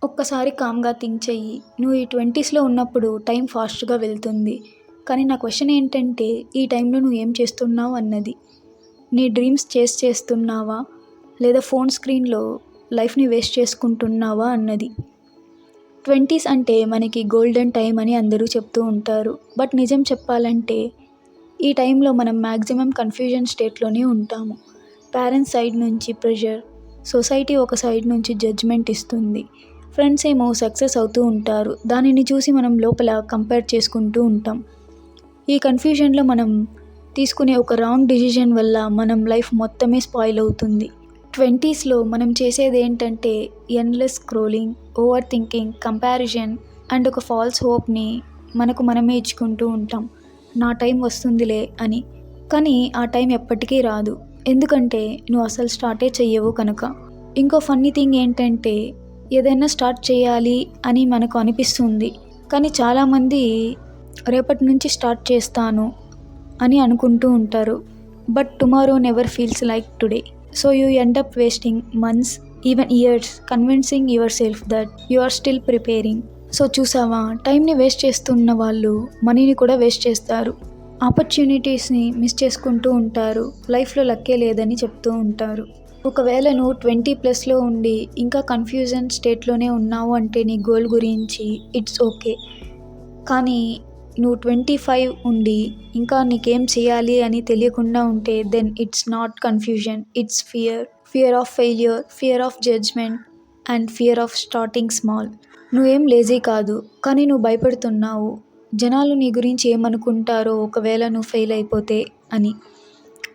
ఒక్కసారి కామ్‌గా థింక్ చెయ్యి. నువ్వు ఈ 20స్‌లో ఉన్నప్పుడు టైం ఫాస్ట్‌గా వెళ్తుంది. కానీ నా క్వెషన్ ఏంటంటే, ఈ టైంలో నువ్వు ఏం చేస్తున్నావు అన్నది. నీ డ్రీమ్స్ చేస్తున్నావా? లేదా ఫోన్ స్క్రీన్‌లో లైఫ్‌ని వేస్ట్ చేసుకుంటున్నావా అన్నది. 20స్ అంటే మనకి గోల్డెన్ టైమ్ అని అందరూ చెప్తూ ఉంటారు. బట్ నిజం చెప్పాలంటే, ఈ టైంలో మనం మ్యాక్సిమం కన్‌ఫ్యూజన్ స్టేట్‌లోనే ఉంటాము. పేరెంట్స్ సైడ్ నుంచి ప్రెషర్, సొసైటీ ఒక సైడ్ నుంచి జడ్జ్‌మెంట్ ఇస్తుంది. ఫ్రెండ్స్ ఏమో సక్సెస్ అవుతూ ఉంటారు. దానిని చూసి మనం లోపల కంపేర్ చేసుకుంటూ ఉంటాం. ఈ కన్‌ఫ్యూజన్‌లో మనం తీసుకునే ఒక రాంగ్ డెసిషన్ వల్ల మనం లైఫ్ మొత్తమే స్పాయిల్ అవుతుంది. 20స్‌లో మనం చేసేదేంటంటే endless scrolling, over thinking, comparison and ఒక ఫాల్స్ హోప్‌ని మనకు మనమే ఇచ్చుకుంటూ ఉంటాం. నా టైం వస్తుందిలే అని. కానీ ఆ టైం ఎప్పటికీ రాదు. ఎందుకంటే నువ్వు అసలు స్టార్టే చెయ్యవు కనుక. ఇంకో ఫన్నీ థింగ్ ఏంటంటే, ఏదైనా స్టార్ట్ చేయాలి అని మనకు అనిపిస్తుంది. కానీ చాలామంది రేపటి నుంచి స్టార్ట్ చేస్తాను అని అనుకుంటూ ఉంటారు. But tomorrow never feels like today. So you end up wasting months, even years convincing yourself that you are still preparing. So చూసావా, టైంని వేస్ట్ చేస్తున్న వాళ్ళు మనీని కూడా వేస్ట్ చేస్తారు. ఆపర్చునిటీస్ని మిస్ చేసుకుంటూ ఉంటారు. లైఫ్లో లక్కే లేదని చెప్తూ ఉంటారు. ఒకవేళ నువ్వు 20+లో ఉండి ఇంకా కన్ఫ్యూజన్ స్టేట్లోనే ఉన్నావు అంటే నీ గోల్ గురించి ఇట్స్ ఓకే. కానీ నువ్వు 25 ఉండి ఇంకా నీకేం చేయాలి అని తెలియకుండా ఉంటే then it's not confusion, it's fear of failure, fear of judgment and fear of starting small. నువ్వేం లేజీ కాదు, కానీ నువ్వు భయపడుతున్నావు జనాలు నీ గురించి ఏమనుకుంటారో ఒకవేళ నువ్వు ఫెయిల్ అయిపోతే అని.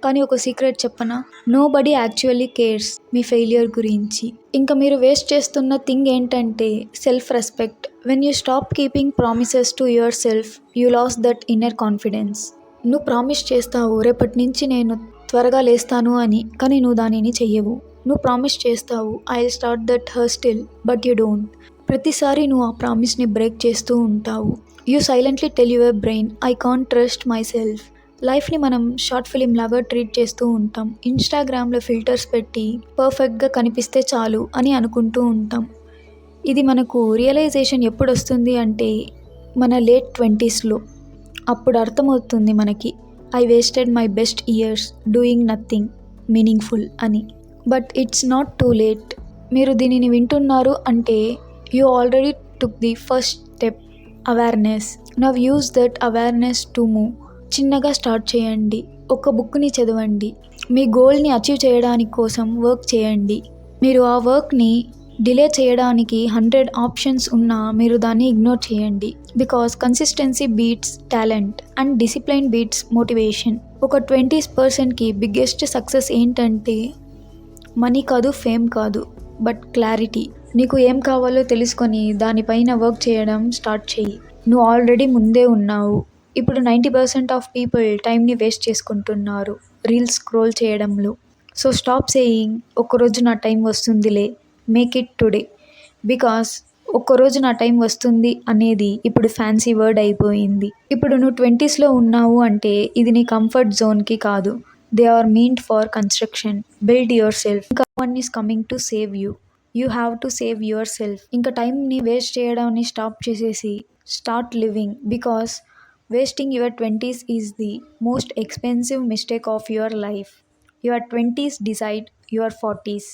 కానీ ఒక సీక్రెట్ చెప్పనా, నోబడీ యాక్చువల్లీ కేర్స్ మీ ఫెయిల్యూర్ గురించి. ఇంకా మీరు వేస్ట్ చేస్తున్న థింగ్ ఏంటంటే self respect. When you stop keeping promises to yourself, you lose that inner confidence. నువ్వు ప్రామిస్ చేస్తావు రేపటి నుంచి నేను త్వరగా లేస్తాను అని, కానీ నువ్వు దానిని చెయ్యవు. నువ్వు ప్రామిస్ చేస్తావు I will start that hostel, but you don't. ప్రతిసారి నువ్వు ఆ ప్రామిస్ని బ్రేక్ చేస్తూ ఉంటావు. You silently tell your brain I can't trust my self. లైఫ్ని మనం షార్ట్ ఫిలిం లాగా ట్రీట్ చేస్తూ ఉంటాం. ఇన్స్టాగ్రామ్లో ఫిల్టర్స్ పెట్టి పర్ఫెక్ట్గా కనిపిస్తే చాలు అని అనుకుంటూ ఉంటాం. ఇది మనకు రియలైజేషన్ ఎప్పుడు వస్తుంది అంటే మన లేట్ 20స్లో. అప్పుడు అర్థమవుతుంది మనకి I wasted my best years doing nothing meaningful అని. But it's not too late. మీరు దీనిని వింటున్నారు అంటే you already took the first step, awareness. Now use that awareness to move. చిన్నగా స్టార్ట్ చేయండి. ఒక బుక్ని చదవండి. మీ గోల్ని అచీవ్ చేయడానికి కోసం వర్క్ చేయండి. మీరు ఆ వర్క్ని డిలే చేయడానికి 100 ఆప్షన్స్ ఉన్నా మీరు దాన్ని ఇగ్నోర్ చేయండి. Because consistency beats talent and discipline beats motivation. ఒక 20%కి బిగ్గెస్ట్ సక్సెస్ ఏంటంటే మనీ కాదు, ఫేమ్ కాదు, బట్ క్లారిటీ. నీకు ఏం కావాలో తెలుసుకొని దానిపైన వర్క్ చేయడం స్టార్ట్ చెయ్యి. నువ్వు ఆల్రెడీ ముందే ఉన్నావు. ఇప్పుడు 90% ఆఫ్ పీపుల్ టైంని వేస్ట్ చేసుకుంటున్నారు రీల్స్ స్క్రోల్ చేయడంలో. సో స్టాప్ సేయింగ్ ఒక్కరోజు నా టైం వస్తుందిలే, మేక్ ఇట్ టుడే. బికాస్ ఒక్కరోజు నా టైం వస్తుంది అనేది ఇప్పుడు ఫ్యాన్సీ వర్డ్ అయిపోయింది. ఇప్పుడు నువ్వు 20స్లో ఉన్నావు అంటే ఇది నీ కంఫర్ట్ జోన్కి కాదు. They are meant for construction. Build yourself. ఇంకా one is coming to save you. You have to save yourself. ఇంకా టైంని వేస్ట్ చేయడాన్ని స్టాప్ చేసేసి start living. Because wasting your 20s is the most expensive mistake of your life. Your 20s decide your 40s.